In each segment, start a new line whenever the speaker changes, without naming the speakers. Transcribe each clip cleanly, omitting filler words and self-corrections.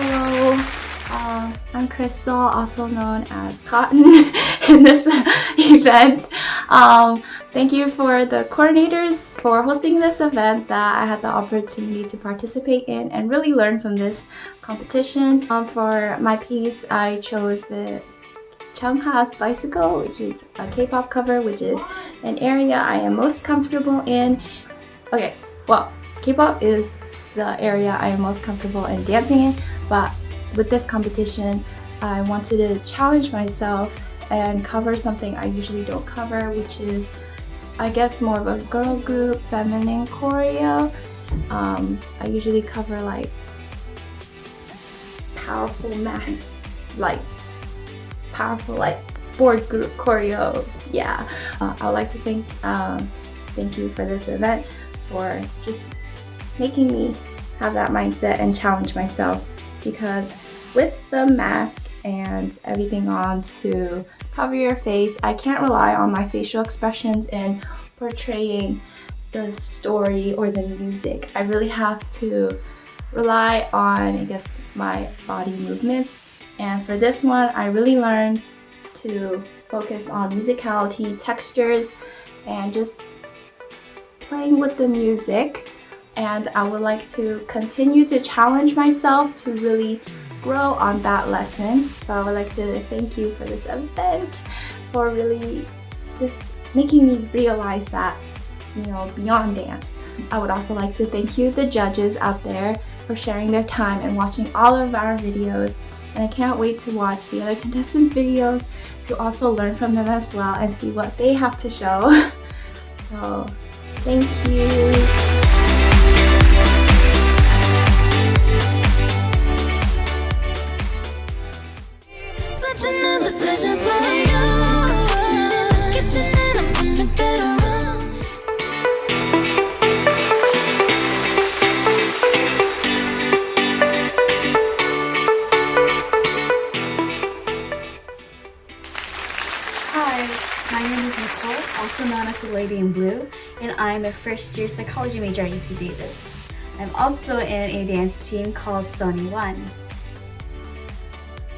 Hello, I'm Crystal, also known as Cotton in this event. Thank you for the coordinators for hosting this event that I had the opportunity to participate in and really learn from this competition. For my piece, I chose the Chungha's Bicycle, which is a K-pop cover, which is an area I am most comfortable in. Okay, well, K-pop is the area I am most comfortable in dancing in, but with this competition, I wanted to challenge myself and cover something I usually don't cover, which is, I guess, more of a girl group, feminine choreo. I usually cover like powerful board group choreo. Yeah, I would like to thank you for this event, for just making me have that mindset and challenge myself, because with the mask and everything on to cover your face, I can't rely on my facial expressions in portraying the story or the music. I really have to rely on, I guess, my body movements. And for this one, I really learned to focus on musicality, textures, and just playing with the music. And I would like to continue to challenge myself to really grow on that lesson. So I would like to thank you for this event, for really just making me realize that, beyond dance. I would also like to thank you, the judges out there, for sharing their time and watching all of our videos. And I can't wait to watch the other contestants' videos to also learn from them as well and see what they have to show. So, thank you.
My name is Nicole, also known as the Lady in Blue, and I'm a first-year psychology major at UC Davis. I'm also in a dance team called Sony One.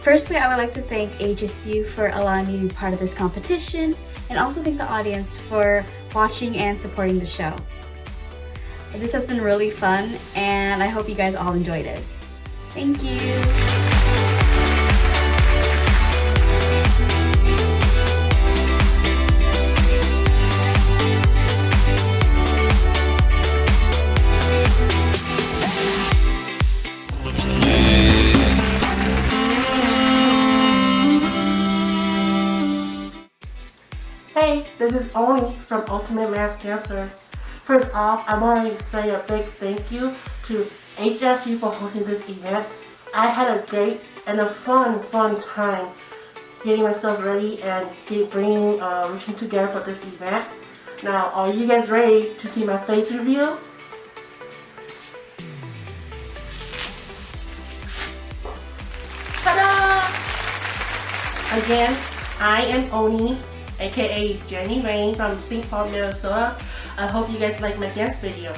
Firstly, I would like to thank HSU for allowing me to be part of this competition, and also thank the audience for watching and supporting the show. This has been really fun, and I hope you guys all enjoyed it. Thank you!
Hey, this is Oni from Ultimate Mask Dancer. First off, I want to say a big thank you to HSU for hosting this event. I had a great and a fun time getting myself ready and reaching together for this event. Now, are you guys ready to see my face reveal? Ta-da! Again, I am Oni, aka Jenny Rain from St. Paul, Minnesota. I hope you guys like my dance video.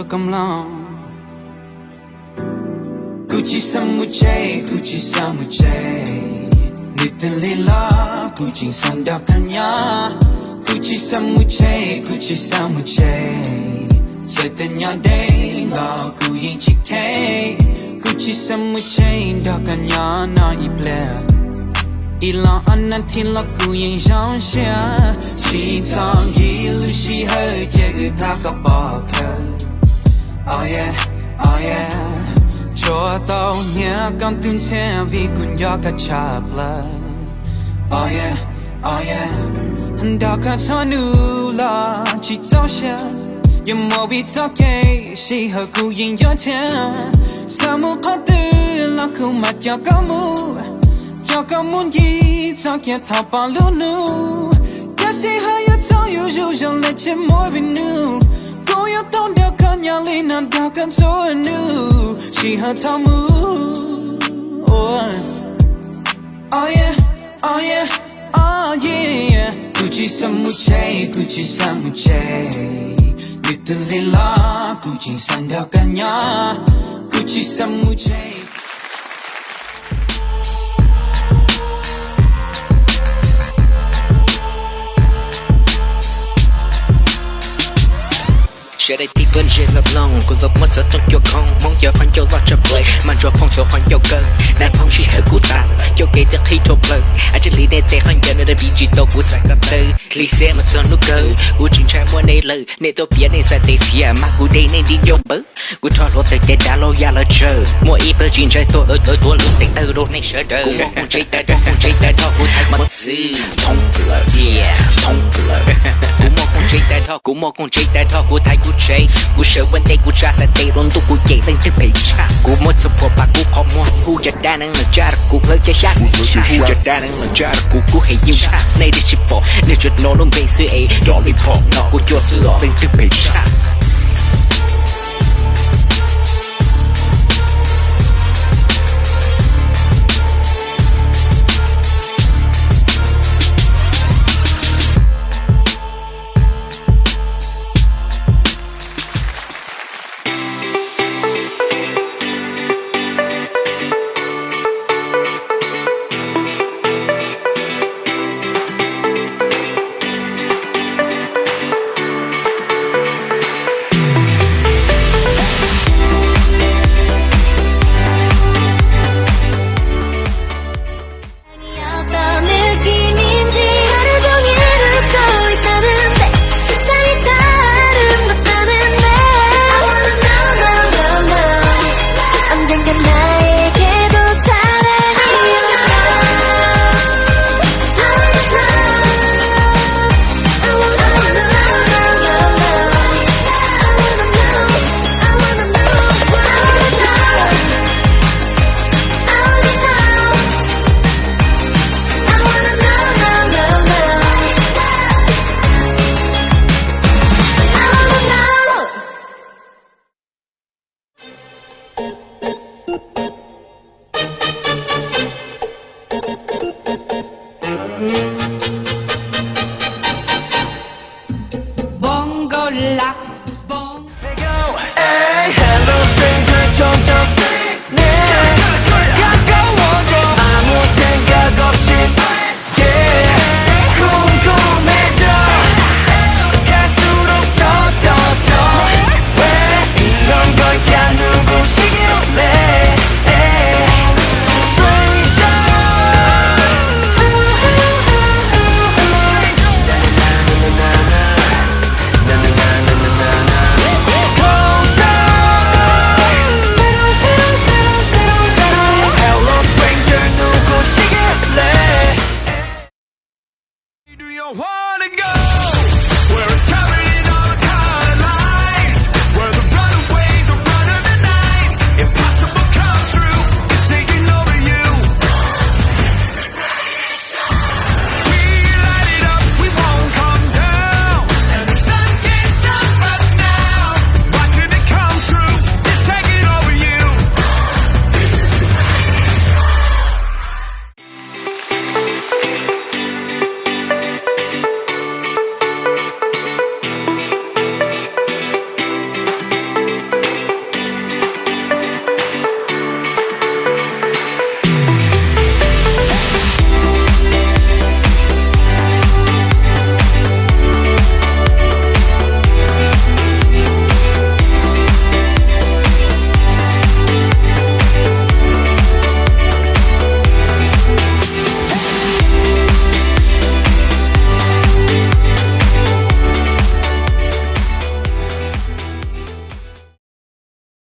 cầm lòng Gucci samuche Gucci samuche Nitten lilla Gucci sanda kanya Gucci samuche Gucci samuche Seten ya day la Guyin chike Gucci samuche Da kanya na iple Ila anan tin la Guyin zhang xia Xi cang yi lu xi he Jie ta ka ba ke Oh yeah, oh yeah Cho tao nhé con tim xem vì cũng do cả chạp là Oh yeah, oh yeah Đã cả cho nữ là chỉ cho xe Nhưng mà bị cho kê Sĩ hợp cụ yên do thế Sao mù khó tư là khu mặt cho có muốn gì cho kia thảo bà lưu nữ Giá sĩ hơi yếu cho yếu dù dòng lại trên môi bình nữ Cô yếu tông đeo con nhà lý nàng đào con dối nữ Chỉ hơi thảo mù Oh yeah, oh yeah, oh yeah Gucci samuche, Gucci samuche Little lila, Gucci sandal kanya Gucci samuche
Sẽ đây tí bên trên lập lòng Cô lập mất sở trong cho con Mong chờ khoan cho lo cho play Mà rồi phong sở khoan cho cơn Nàng phong chỉ hệ của ta Cho kể được khi trộn plug Anh chỉ lý nên tệ khoan giờ nơi đã bị chỉ tô của sài gòn tư Lý xe mà sơn nút cơ Của trình trai mua này lờ Nên tôi phía này xa tê phía Mà của đây nên đi dông bớ Của trò lô tới đã lo ya lo chờ Mua ý bơ trình trai tôi ở thua lúc tình tư đô này sợ đỡ Cũng mong con chơi ta thọ Của thay mất dư Thông plug Yeah Thông plug Cũng mong con chơi ta thọ Của thay của chơi Của sợ vấn đề của cha sẽ tê rôn tu của chạy lên thức bể cha Của một số bộ bà của khó mua Của chả đa năng là cha Của hơi cha sát Của chả đa năng là cha Của hay yêu cha Này đi chịp bỏ Nếu chụt nó luôn bê sư ấy Đó bị bỏ nó Của cho sư ở lên thức bể cha